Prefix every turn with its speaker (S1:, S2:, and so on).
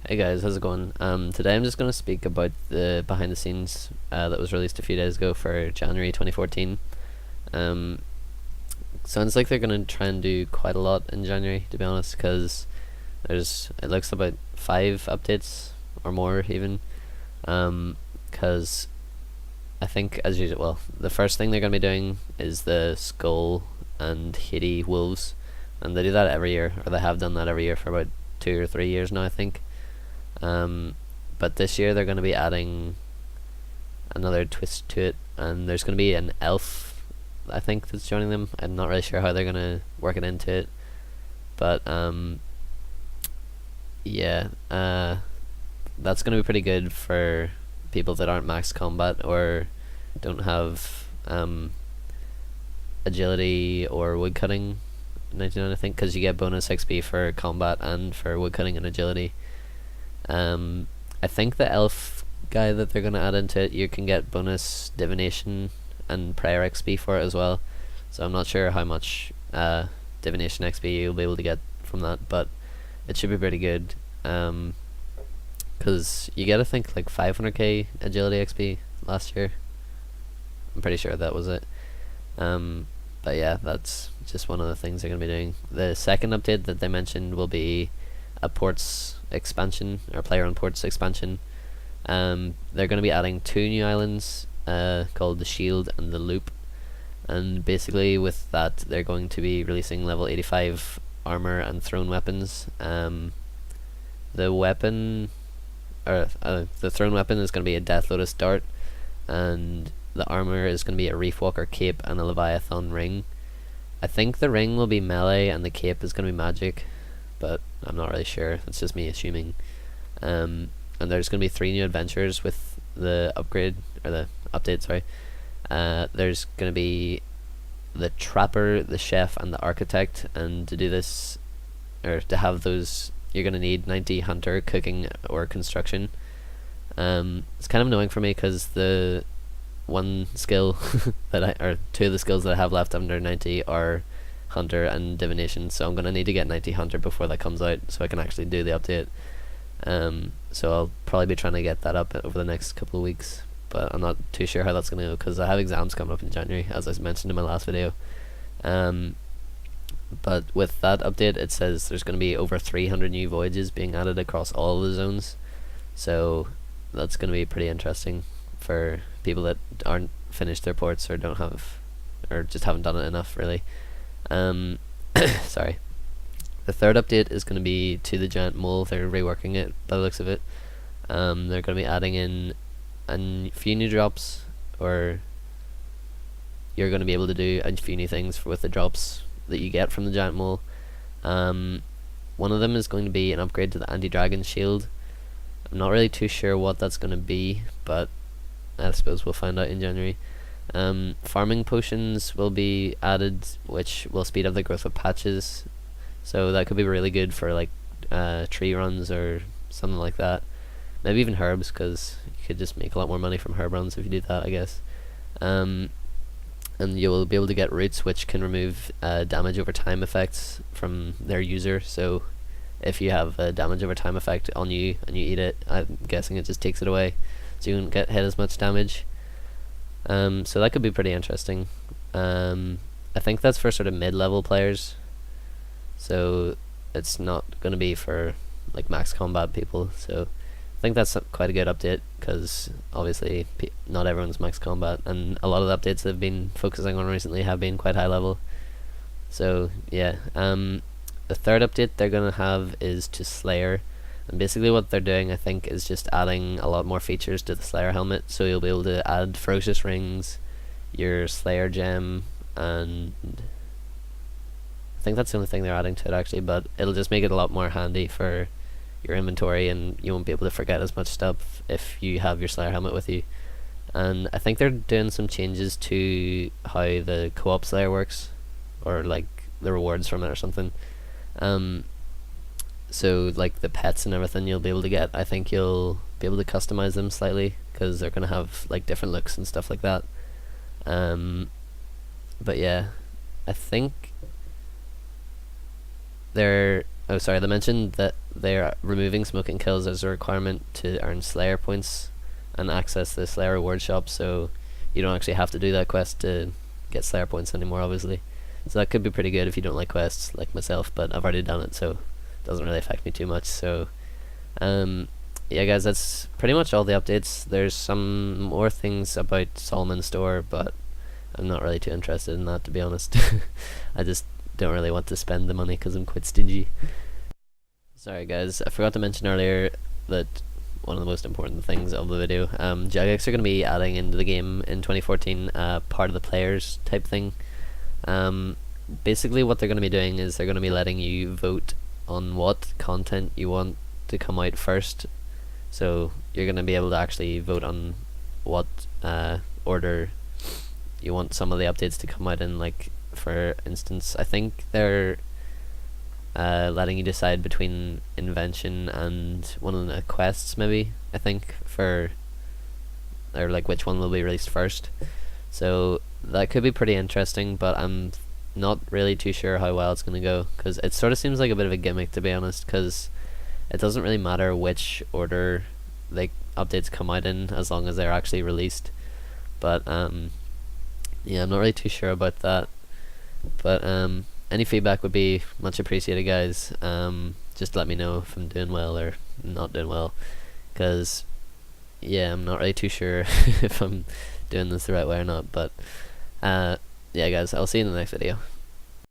S1: Hey guys, how's it going? Today I'm just going to speak about the behind the scenes that was released a few days ago for January 2014. Um, Sounds like they're going to try and do quite a lot in January, to be honest, because it looks about 5 updates or more even. Because I think, as usual, well, the first thing they're going to be doing is the Skull and Haiti Wolves, and they do that every year, or they have done that every year for about 2 or 3 years now, I think. Um, but this year they're going to be adding another twist to it, and there's going to be an elf, I think, that's joining them. I'm not really sure how they're going to work it into it, but yeah, that's going to be pretty good for people that aren't max combat or don't have agility or woodcutting 99, I think, because you get bonus XP for combat and for woodcutting and agility. I think the elf guy that they're gonna add into it, you can get bonus divination and prayer XP for it as well. So I'm not sure how much divination XP you'll be able to get from that, but it should be pretty good. Because you get, I think, like 500k agility XP last year. I'm pretty sure that was it. But yeah, that's just one of the things they're gonna be doing. The second update that they mentioned will be a ports expansion, or player on ports expansion. They're going to be adding 2 new islands called the Shield and the Loop, and basically with that they're going to be releasing level 85 armor and thrown weapons. The weapon, or the thrown weapon, is going to be a Death Lotus dart, and the armor is going to be a Reef Walker cape and a Leviathan ring. I think the ring will be melee and the cape is going to be magic, but I'm not really sure. It's just me assuming. And there's going to be 3 new adventures with the upgrade, or the update, sorry. There's going to be the Trapper, the Chef, and the Architect, and to do this, or to have those, you're going to need 90 Hunter, Cooking, or Construction. It's kind of annoying for me because the one skill or 2 of the skills that I have left under 90 are Hunter and Divination, so I'm gonna need to get 90 Hunter before that comes out so I can actually do the update. So I'll probably be trying to get that up over the next couple of weeks, but I'm not too sure how that's gonna go because I have exams coming up in January, as I mentioned in my last video. But with that update, it says there's gonna be over 300 new voyages being added across all of the zones, so that's gonna be pretty interesting for people that aren't finished their ports or don't have, or just haven't done it enough, really. Sorry. The third update is going to be to the giant mole. They're reworking it by the looks of it. They're going to be adding in a few new drops, or you're going to be able to do a few new things with the drops that you get from the giant mole. One of them is going to be an upgrade to the anti-dragon shield. I'm not really too sure what that's going to be, but I suppose we'll find out in January. Farming potions will be added, which will speed up the growth of patches, so that could be really good for like tree runs or something like that. Maybe even herbs, because you could just make a lot more money from herb runs if you do that, I guess. And you will be able to get roots which can remove damage over time effects from their user, so if you have a damage over time effect on you and you eat it, I'm guessing it just takes it away, so you won't get hit as much damage. So that could be pretty interesting. I think that's for sort of mid-level players, so it's not going to be for like max combat people, so I think that's quite a good update, because obviously not everyone's max combat, and a lot of the updates they've been focusing on recently have been quite high level. So yeah, the third update they're going to have is to Slayer, and basically what they're doing, I think, is just adding a lot more features to the Slayer helmet, so you'll be able to add ferocious rings, your Slayer gem, and I think that's the only thing they're adding to it actually, but it'll just make it a lot more handy for your inventory, and you won't be able to forget as much stuff if you have your Slayer helmet with you. And I think they're doing some changes to how the co-op Slayer works, or like the rewards from it or something. So like the pets and everything you'll be able to get, I think you'll be able to customize them slightly, because they're going to have like different looks and stuff like that. But yeah, I think they mentioned that they're removing smoking kills as a requirement to earn Slayer points and access the Slayer reward shop, so you don't actually have to do that quest to get Slayer points anymore, obviously. So that could be pretty good if you don't like quests, like myself, but I've already done it, so it doesn't really affect me too much. So, yeah guys, that's pretty much all the updates. There's some more things about Solomon's store, but I'm not really too interested in that, to be honest. I just don't really want to spend the money because I'm quite stingy. Sorry guys, I forgot to mention earlier that one of the most important things of the video, JaGeX are going to be adding into the game in 2014 part of the players type thing. Basically what they're going to be doing is they're going to be letting you vote on what content you want to come out first. So you're going to be able to actually vote on what order you want some of the updates to come out in. Like, for instance, I think they're letting you decide between invention and one of the quests, maybe, I think, or like which one will be released first. So that could be pretty interesting, but I'm not really too sure how well it's going to go, because it sort of seems like a bit of a gimmick, to be honest, because it doesn't really matter which order the updates come out in as long as they're actually released. But yeah, I'm not really too sure about that, but any feedback would be much appreciated, guys. Just let me know if I'm doing well or not doing well, because yeah, I'm not really too sure if I'm doing this the right way or not. But yeah guys, I'll see you in the next video.